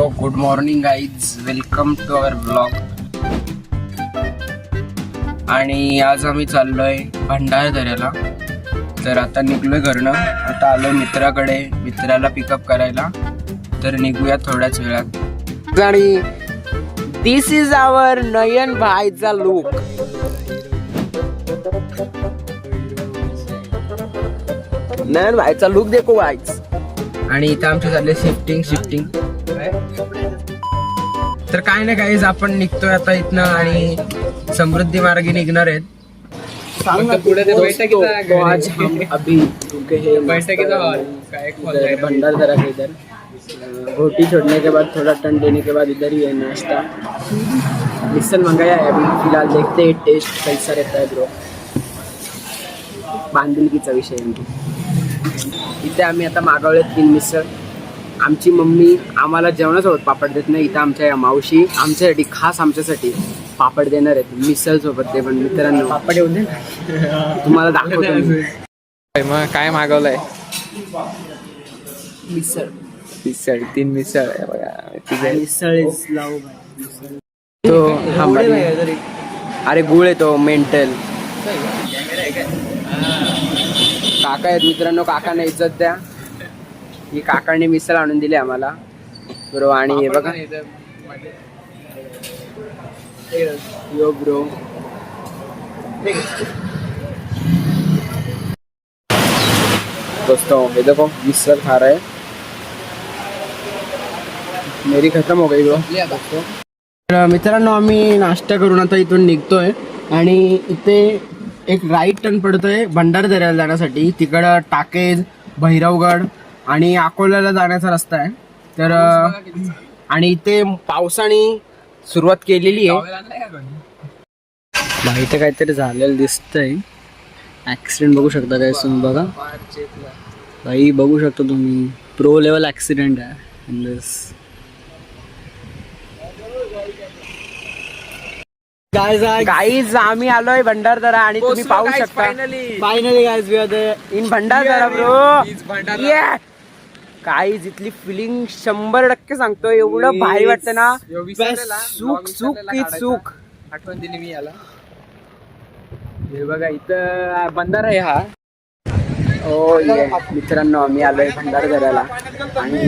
So good morning guys, welcome to our blog. आणि आज आम्ही चाललोय भंडारदऱ्याला. तर आता निघलोय घरनं, आता आलोय मित्राकडे, मित्राला पिकअप करायला. तर निघूया थोड्याच वेळात. आणि दिस इज आवर नयन भाईचा लुक. नयन भाईचा लुक देखो गाईज. आणि इथं आमचे चालले शिफ्टिंग. तर काय नाही गाईज, आपण निघतोय आता इथनं आणि समृद्धी मार्गे निघणार आहेत. आज हम अभी रुके हैं भंडारदरा के इधर. घोटी छोड़ने के बाद थोड़ा टर्न देने के बाद इधर ही है नाश्ता. मिसल मंगाया है अभी फिलहाल, देखते हैं टेस्ट कैसा रहता है ब्रो. बांधिलकीचा विषय आहे. इथे आम्ही आता मागवले 3 मिसळ. आमची मम्मी आम्हाला जेवणासोबत पापड देत नाही. इथं आमच्या मावशी आमच्यासाठी खास आमच्यासाठी पापड देणार आहेत मिसळ सोबत. ते पण मित्रांनो पापड येऊन दे तुम्हाला दाखवतो. मग काय मागवलंय? मिसळ 3 मिसळ आहे बघा. मिसळ तो अरे गुळ आहे तो मेंटल. काका आहेत मित्रांनो, काकाने इज्जत द्या. ही काकाने मिसळ आणून दिली आम्हाला ब्रो. आणि हे बघा यो ब्रो, दोस्तों ये देखो मिसळ खा रहा है. मेरी खत्म हो गई ब्रो. मित्रांनो आम्ही नाश्ता करून आता इथून निघतोय. आणि इथे एक राईट टर्न पडतोय भंडारदऱ्याला जाण्यासाठी. तिकडं टाकेज, भैरवगड आणि अकोल्याला जाण्याचा रस्ता आहे. तर आणि इथे पावसाने सुरुवात केलेली आहे. इथे काहीतरी झालेलं दिसतंय. ऍक्सिडेंट बघू शकता काय तुम्ही, बघा भाई, बघू शकता तुम्ही. प्रो लेवल ऍक्सिडेंट आहे. गाईज आम्ही आलोय भंडारदरा आणि तुम्ही पाहू शकता. Finally guys we are in Bhandardara bro. Guys इथली फिलिंग 100% सांगतोय. एवढं भारी वाटतं ना. सुख आठवण दिली मी याला. हे बघा इथं बंधारा आहे हा. ओ ये मित्रांनो आम्ही आलोय भंडारदऱ्याला. आणि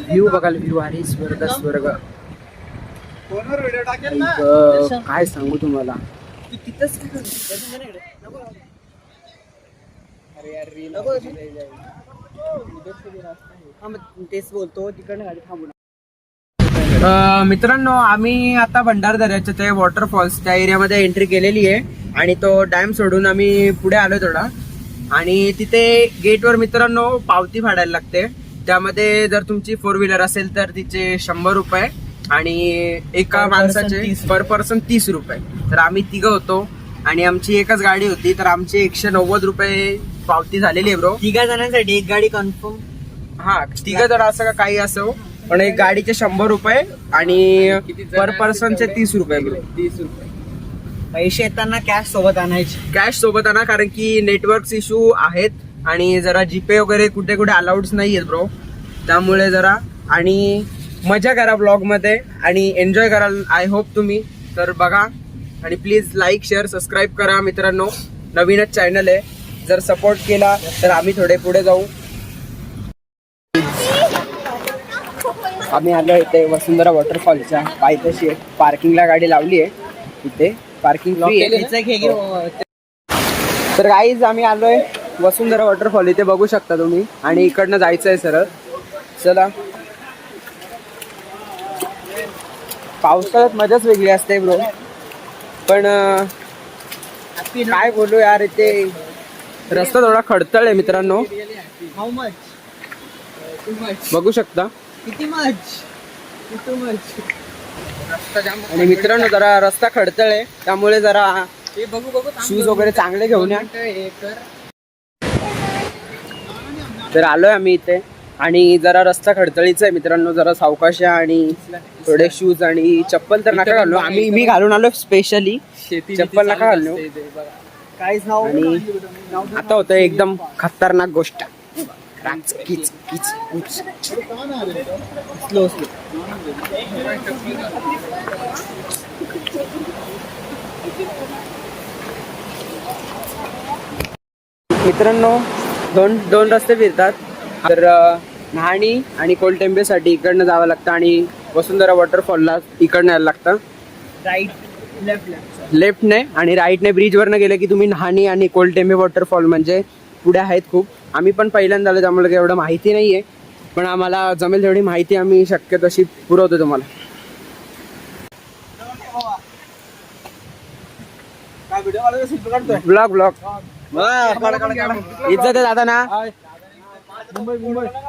व्ह्यू बघायला, व्ह्यू आहे स्वर्ग. काय सांगू तुम्हाला. तेच बोलतो तिकडनं गाडी थांबून. मित्रांनो आम्ही आता भंडारदऱ्याच्या ते वॉटरफॉल्स त्या एरियामध्ये एंट्री केलेली आहे. आणि तो डॅम सोडून आम्ही पुढे आलोय थोडा. आणि तिथे गेटवर मित्रांनो पावती फाडायला लागते. त्यामध्ये जर तुमची 4 व्हीलर असेल तर तिचे 100 रुपये आणि एका माणसाचे पर पर्सन 30 रुपये. तर आम्ही 3 होतो आणि आमची एकच गाडी होती. तर आमची 190 रुपये पावती झालेली आहे ब्रो. 3 जणांसाठी एक गाडी कन्फर्म. हा 3 जण असं का काही असो, पण एक गाडीचे 100 रुपये आणि पर पर्सनचे 30 रुपये ब्रो. 30 रुपये. पैसे येताना कॅश सोबत आणायचे. कॅश सोबत आणा, कारण की नेटवर्क इश्यू आहेत आणि जरा जीपे वगैरे कुठे कुठे अलाउड्स नाही आहेत ब्रो. त्यामुळे जरा आणि मजा करा ब्लॉग मध्ये आणि एन्जॉय कराल आय होप तुम्ही. तर बघा आणि प्लीज लाईक, शेअर, सबस्क्राईब करा मित्रांनो. नवीनच चॅनल आहे. जर सपोर्ट केला तर आम्ही थोडे पुढे जाऊ. आम्ही आलो इथे वसुंधरा वॉटरफॉलच्या पायथ्याशी. पार्किंगला गाडी लावली आहे. इथे पार्किंग फ्री आहे. तर गाईज आम्ही आलोय वसुंधरा वॉटरफॉल. इथे बघू शकता तुम्ही. आणि इकडनं जायचं आहे सरळ. चला. पावसाळ्यात मजाच वेगळी असते ब्रो. पण काय बोलू यार, इथे रस्ता थोडा खडतळ आहे मित्रांनो. How much? बघू शकता किती मच? आणि मित्रांनो जरा रस्ता खडतळ आहे, त्यामुळे जरा शूज वगैरे चांगले घेऊन या. तर आलोय आम्ही इथे आणि जरा रस्ता खडतळीचा आहे मित्रांनो. जरा सावकाश आणि थोडे शूज आणि चप्पल तर नका घालू. मी घालून आलो स्पेशली. चप्पल नका घालू. काहीच नाव. आणि आता होतं एकदम खतरनाक गोष्ट. राच किच किच कुच. Slow slow. मित्रांनो दोन दोन रस्ते फिरतात. तर न्हाणी आणि कोलटेंबेसाठी इकडनं जावं लागतं आणि वसुंधरा वॉटरफॉलला इकडनं यायला लागतं. राईट लेफ्ट लेफ्टने आणि राईटने ब्रिजवरनं गेलं की तुम्ही न्हाणी आणि कोलटेंबे वॉटरफॉल म्हणजे पुढे आहेत खूप. आम्ही पण पहिल्यांदा आलो त्यामुळे एवढं माहिती नाही आहे, पण आम्हाला जमेल तेवढी माहिती आम्ही शक्य तशी पुरवतो तुम्हाला. ब्लॉग ब्लॉग इज्जत आहे दादा ना.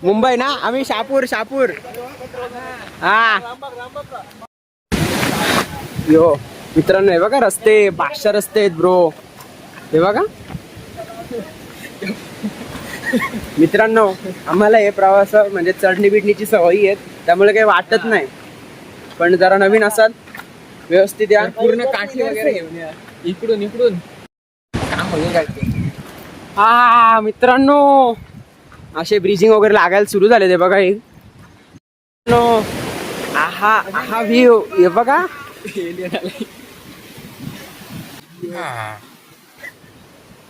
मुंबई ना, आम्ही शापूर शापूर. हा यो मित्रांनो हे बघा रस्ते 500 रस्ते आहेत ब्रो. हे बघा मित्रांनो, आम्हाला हे प्रवास म्हणजे चढणी बिडणीची सवयी आहेत त्यामुळे काही वाटत नाही, पण जरा नवीन असाल व्यवस्थित या. पूर्ण काठी वगैरे घेऊन या. इकडून इकडून काम होईल काय ते. हा मित्रांनो असे ब्रिजिंग वगैरे लागायला सुरू झाले ते बघा. हे आहा आहा व्ह्यू हे बघा.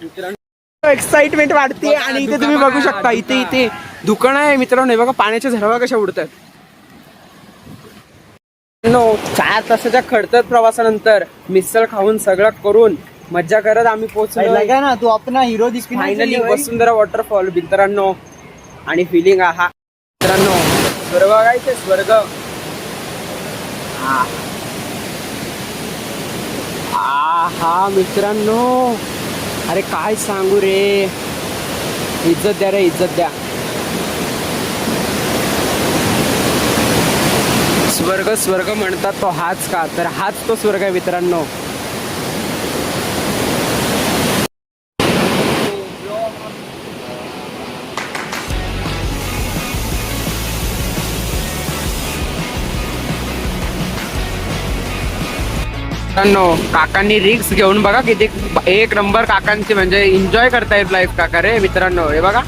मित्रांनो एक्साइटमेंट वाढते आणि इथे तुम्ही बघू शकता इथे इथे दुकान आहे मित्रांनो. हे बघा पाण्याच्या झरवा कशा उडतात. 4 तासाच्या खडतर प्रवासानंतर मिसळ खाऊन सगळं करून मज्जा करत आम्ही पोहोचलो लगा ना तू अपना हिरो दिसती फायनली वसुंधरा वॉटरफॉल. मित्रांनो आणि फिलिंग आहा मित्रांनो स्वर्ग बघायचे स्वर्ग. हा मित्रांनो अरे काय सांगू रे. इज्जत द्या रे इज्जत द्या. स्वर्ग स्वर्ग म्हणतात तो हाच का, तर हाच तो स्वर्ग आहे मित्रांनो. काकांनी रिक्स घेऊन बघा किती एक नंबर काकांची म्हणजे एन्जॉय करतायत लाईफ काका रे मित्रांनो. हे बघा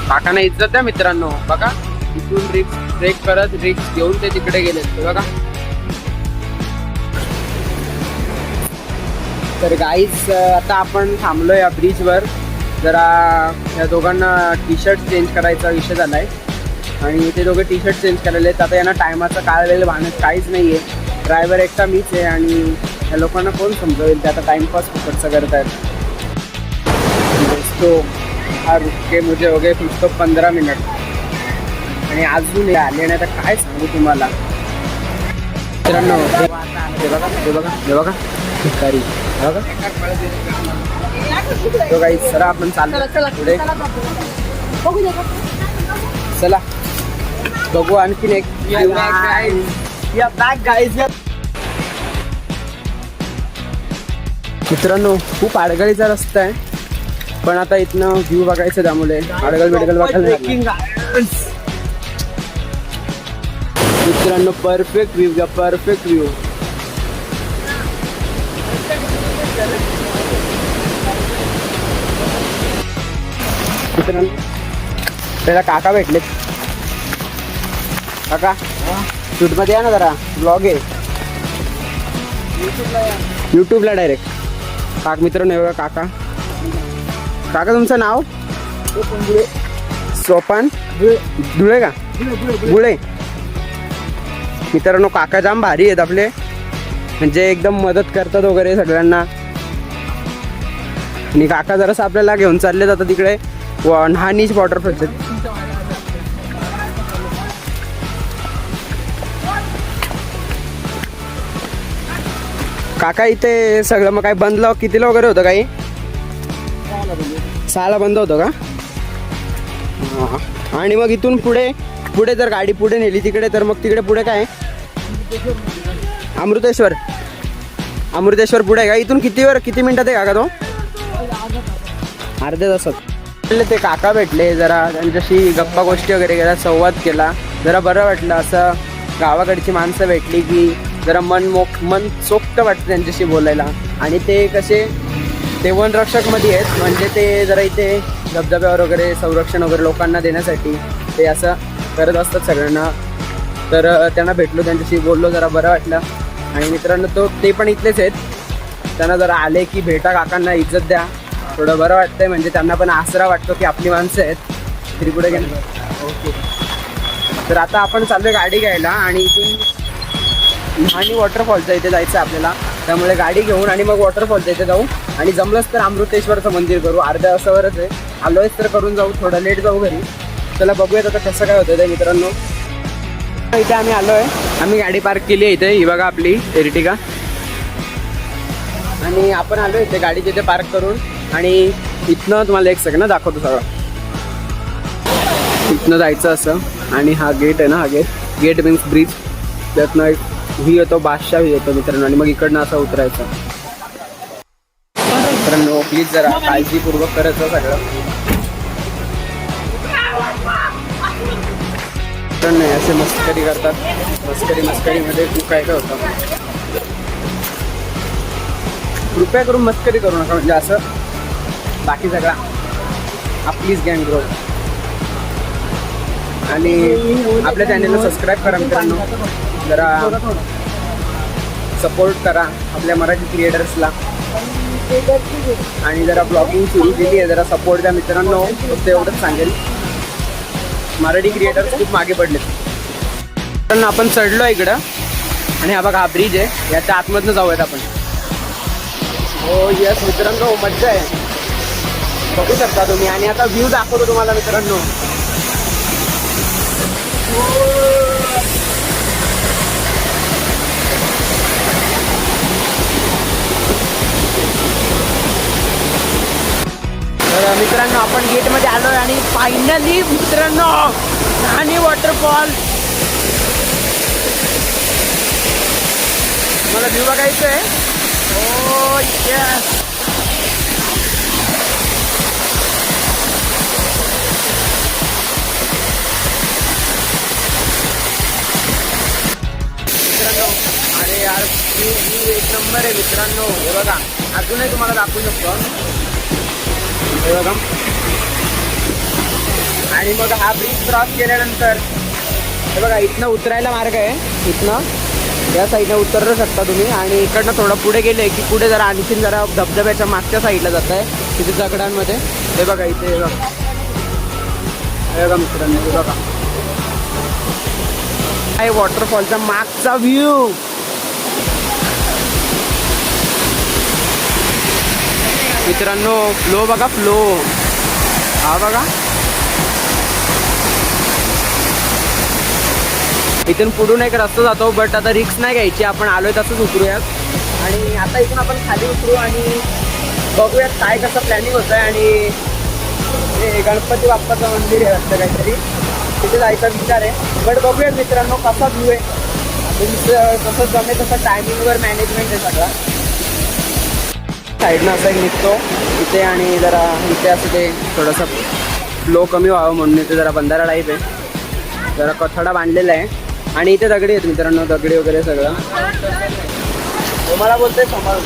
काकांना इज्जत द्या मित्रांनो. बघा इथून रिक्स ब्रेक करत रिक्स घेऊन ते तिकडे गेले. बघा तर गाईज आता आपण थांबलोय या ब्रिजवर. जरा या दोघांना टी शर्ट चेंज करायचा विषय झालाय आणि ते दोघे टी शर्ट चेंज करायला आहेत. आता यांना टायमाचं काढलेलं भानच काहीच नाही आहे. ड्रायव्हर एकटा मीच आहे आणि या लोकांना कोण समजवेल. ते आता टाइमपास फुकटचं करत आहेत. तो हा रुके मुझे हो गए कुछ तो 15 मिनिट आणि अजून आले नाही तर काय सांगू तुम्हाला. मित्रांनो हे बघा हे बघा हे बघा भिकारी बघा. तो काही सर आपण चाललो पुढे. चला बघू आणखीन एक. मित्रांनो खूप अडगळीचा रस्ता आहे, पण आता इथनं व्ह्यू बघायचं त्यामुळे अडगळ बिडगल बघायला. मित्रांनो परफेक्ट व्ह्यू घ्या परफेक्ट व्ह्यू. मित्रांनो त्याला काका भेटलेत. काका शूट मध्ये या ना जरा. ब्लॉग आहे यूट्यूबला डायरेक्ट. काका मित्रांनो हे बघा काका. काका तुमचं नाव? सोपान धुळे का धुळे. मित्रांनो काका जाम भारी आहेत आपले, म्हणजे एकदम मदत करतात वगैरे सगळ्यांना. आणि काका जरासं आपल्याला घेऊन चालले जातात तिकडे न्हाणीच वॉटरफॉल. काका इथे सगळं मग काय बंद कितीला वगैरे होतं काही? 6ला बंद होतं का? आणि मग इथून पुढे पुढे जर गाडी पुढे नेली तिकडे तर मग तिकडे पुढे काय? अमृतेश्वर. अमृतेश्वर पुढे आहे का? इथून किती मिनिटात आहे काका तो? अर्ध्या तासात. ते काका भेटले, जरा त्यांच्याशी गप्पा गोष्टी वगैरे केला, संवाद केला, जरा बरं वाटलं. असं गावाकडची माणसं भेटली की जरा मन सोक्त वाटतं त्यांच्याशी बोलायला. आणि ते कसे ते वनरक्षकमध्ये आहेत, म्हणजे ते जरा इथे धबधब्यावर वगैरे संरक्षण वगैरे लोकांना देण्यासाठी ते असं करत असतात सगळ्यांना. तर त्यांना भेटलो, त्यांच्याशी बोललो, जरा बरं वाटलं. आणि मित्रांनो ते पण इथलेच आहेत. त्यांना जरा आले की भेटा, काकांना इज्जत द्या, थोडं बरं वाटतंय. म्हणजे त्यांना पण आसरा वाटतो की आपली माणसं आहेत. तरी पुढे गेलं. ओके. तर आता आपण चाललोय गाडी घ्यायला आणि इथून आणि वॉटरफॉलच्या इथे जायचं आपल्याला. त्यामुळे गाडी घेऊन आणि मग वॉटरफॉलच्या इथे जाऊ आणि जमलंच तर अमृतेश्वरचं मंदिर करू. अर्ध्या तासावरच आहे, आलोयच तर करून जाऊ, थोडं लेट जाऊ घरी. चला बघूयात आता कसं काय होतं ते मित्रांनो. इथे आम्ही आलोय, आम्ही गाडी पार्क केली आहे इथे. ही बघा आपली एर्टिगा. आणि आपण आलो इथे गाडी तिथे पार्क करून. आणि इथनं तुम्हाला एक सेकंड दाखवतो सगळं. इथनं जायचं असं आणि हा गेट आहे ना, हा गेट मीन्स ब्रिज. त्यातनं एक व्ही येतो, बादशाह व्ही येतो मित्रांनो. आणि मग इकडनं असं उतरायचं. मित्रांनो प्लीज जरा काळजीपूर्वक करायचं सगळं. पण नाही असे मस्करी करतात. मस्करीमध्ये खूप काय होतं. कृपया करून मस्करी करू नका, म्हणजे असं बाकी सगळा आपलीच गँग ग्रो. आणि आपल्या चॅनलला सबस्क्राईब करा मित्रांनो, जरा सपोर्ट करा आपल्या मराठी क्रिएटर्सला. आणि जरा ब्लॉगिंग सुरू केली आहे, जरा सपोर्ट द्या मित्रांनो, फक्त एवढंच सांगेल. मराठी क्रिएटर्स खूप मागे पडले. मित्रांनो आपण चढलो इकडं आणि हा बघा हा ब्रिज आहे, याच्या आतमधनं जाऊयात आपण. हो यस मित्रांनो, मज्जा आहे, बघू शकता तुम्ही. आणि आता व्ह्यू दाखवतो तुम्हाला मित्रांनो. तर मित्रांनो आपण गेटमध्ये आलोय आणि फायनली मित्रांनो आणि वॉटरफॉल मला व्ह्यू बघायचं आहे. ओ यस. मित्रांनो अरे यार व्ह्यू एक नंबर आहे मित्रांनो. हे बघा अजूनही तुम्हाला दाखवू शकतो. हे बघा. आणि मग हा ब्रिज क्रॉस केल्यानंतर हे बघा इथनं उतरायला मार्ग आहे. इथनं या साईडने उतरू शकता तुम्ही. आणि इकडनं थोडं पुढे गेले की पुढे जरा आणखीन जरा धबधब्याच्या मागच्या साईडला जात आहे तिथे दगडांमध्ये. हे बघा इथे हे बघा. हे बघा मित्रांनो, हे बघा आहे वॉटरफॉलचा मागचा व्ह्यू. मित्रांनो फ्लो बघा, फ्लो हा बघा. इथून पुढून एक रस्ता जातो, बट आता रिक्स नाही घ्यायची, आपण आलोय तसंच उतरूयात. आणि आता इथून आपण खाली उतरू आणि बघूयात काय कसं प्लॅनिंग होतं आहे. आणि हे गणपती बाप्पाचं मंदिर आहे वाटतं काहीतरी, तिथे जायचा विचार आहे. बट बघूयात मित्रांनो कसा व्ह्यू आहे. कसं जमेल तसं टायमिंगवर मॅनेजमेंट आहे सगळा. साईडनं असं एक निघतो इथे आणि जरा इथे असं ते थोडंसं फ्लो कमी व्हावं म्हणून इथे जरा बंधारा टाईप आहे, जरा कथडा बांधलेला आहे. आणि इथे दगडी आहेत मित्रांनो, दगडी वगैरे सगळं. तुम्हाला बोलतोय समोर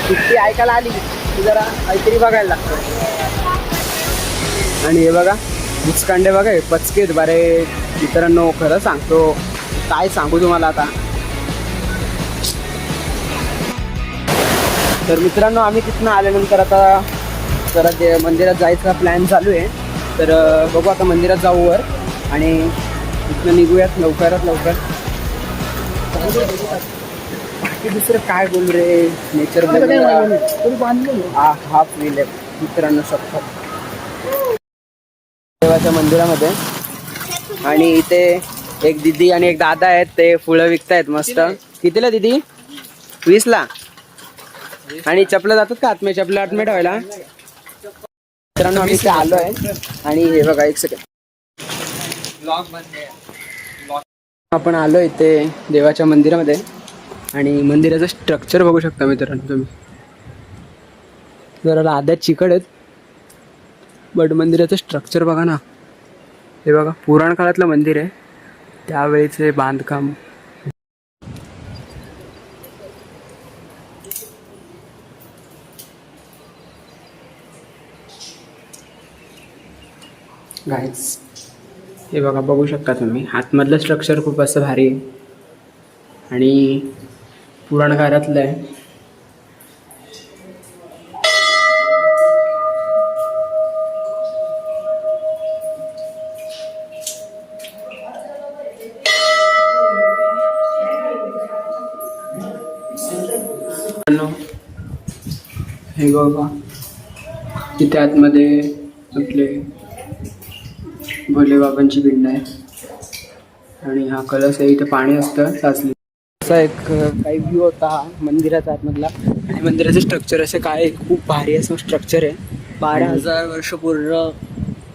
किती ऐकायला आली की जरा काहीतरी बघायला लागतं. आणि हे बघा बुचकांडे बघा, हे पचकेत बारे मित्रांनो. खरं सांगतो, काय सांगू तुम्हाला आता. तर मित्रांनो आम्ही तिथनं आल्यानंतर आता जरा ते मंदिरात जायचा प्लॅन चालू आहे. तर बघू आता मंदिरात जाऊ वर आणि इथनं निघूयात लवकरात लवकर. बाकी दुसरं काय बोलू रे, नेचर हा फील आहे मित्रांनो शपथ देवाच्या मंदिरामध्ये. आणि इथे एक दिदी आणि एक दादा आहेत, ते फुलं विकतायत मस्त. कितीला दिदी? 20ला. आणि चपला जातात का आतमे? चपला आतमे ठेवायला. मित्रांनो आम्ही इथे आलो आहे आणि हे बघा एक सेकंड आपण आलो इथे देवाच्या मंदिरामध्ये. आणि मंदिराचं स्ट्रक्चर बघू शकता मित्रांनो तुम्ही. जरा लाद्यात चिकट आहेत, बट मंदिराचं स्ट्रक्चर बघा ना. हे बघा पुराण काळातलं मंदिर आहे, त्यावेळेचे बांधकाम. गाईज हे बघा, बघू शकता तुम्ही, आतमधलं स्ट्रक्चर खूप असं भारी आहे आणि पुराण काळातलं आहे. हे बघा, तिथे आतमध्ये आपले भोले बाबांची पिंड आहे आणि हा कलश आहे. इथे पाणी असतं साचली. असा एक काही व्ह्यू होता हा मंदिराचा आतमधला. आणि मंदिराचं स्ट्रक्चर असं काय खूप भारी असं स्ट्रक्चर आहे. 12,000 वर्ष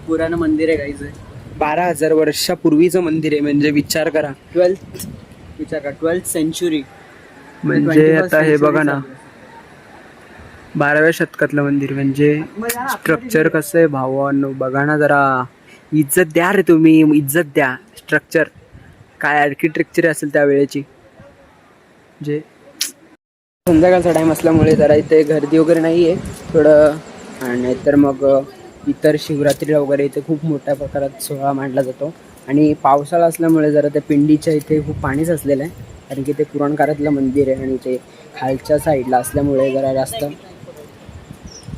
पुराण मंदिर आहे गाईज. 12,000 वर्षापूर्वीचं मंदिर आहे, म्हणजे विचार करा. 12th century. म्हणजे आता हे बघा ना, 12व्या शतकातलं मंदिर, म्हणजे स्ट्रक्चर कसं आहे भावांनो, बघा ना जरा. इज्जत द्या रे तुम्ही, इज्जत द्या. स्ट्रक्चर काय आर्किटेक्चर असेल त्या वेळेची. म्हणजे संध्याकाळचा टाईम असल्यामुळे जरा इथे गर्दी वगैरे नाही आहे थोडं. आणि नाहीतर मग इतर शिवरात्रीला वगैरे इथे खूप मोठ्या प्रकारात सोहळा मांडला जातो. आणि पावसाळा असल्यामुळे जरा त्या पिंडीच्या इथे खूप पाणी साचलेलं आहे, कारण की ते पुराण काळातलं मंदिर आहे आणि ते खालच्या साईडला असल्यामुळे जरा जास्त.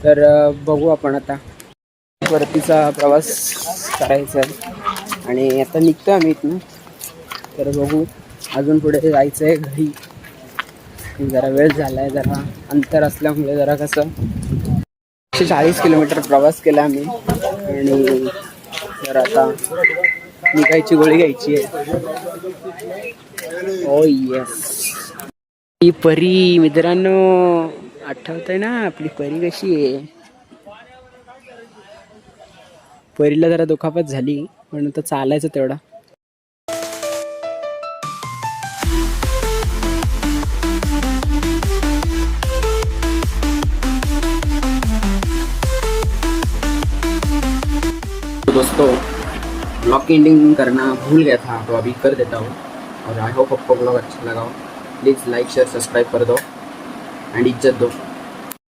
तर बघू आपण आता वरतीचा प्रवास करायचा आहे आणि आता निघतो आम्ही इथनं. तर बघू, अजून पुढे जायचं आहे घरी. जरा वेळ झाला आहे, जरा अंतर असल्यामुळे जरा कसं 140 किलोमीटर प्रवास केला आम्ही. आणि जरा आता निघायची गोळी घ्यायची आहे. ओ येस, ही परी मित्रांनो, आठवतंय ना आपली परी कशी आहे. परीला जरा दुखापत झाली म्हणून तर चालायचं तेवढा. दोस्तों, ब्लॉग की एंडिंग करना भूल गया था, तो अभी कर देता हूँ. और आई होप आपको ब्लॉग अच्छा लगा हो. प्लीज़ लाइक शेयर सब्सक्राइब कर दो एंड इज्जत दो.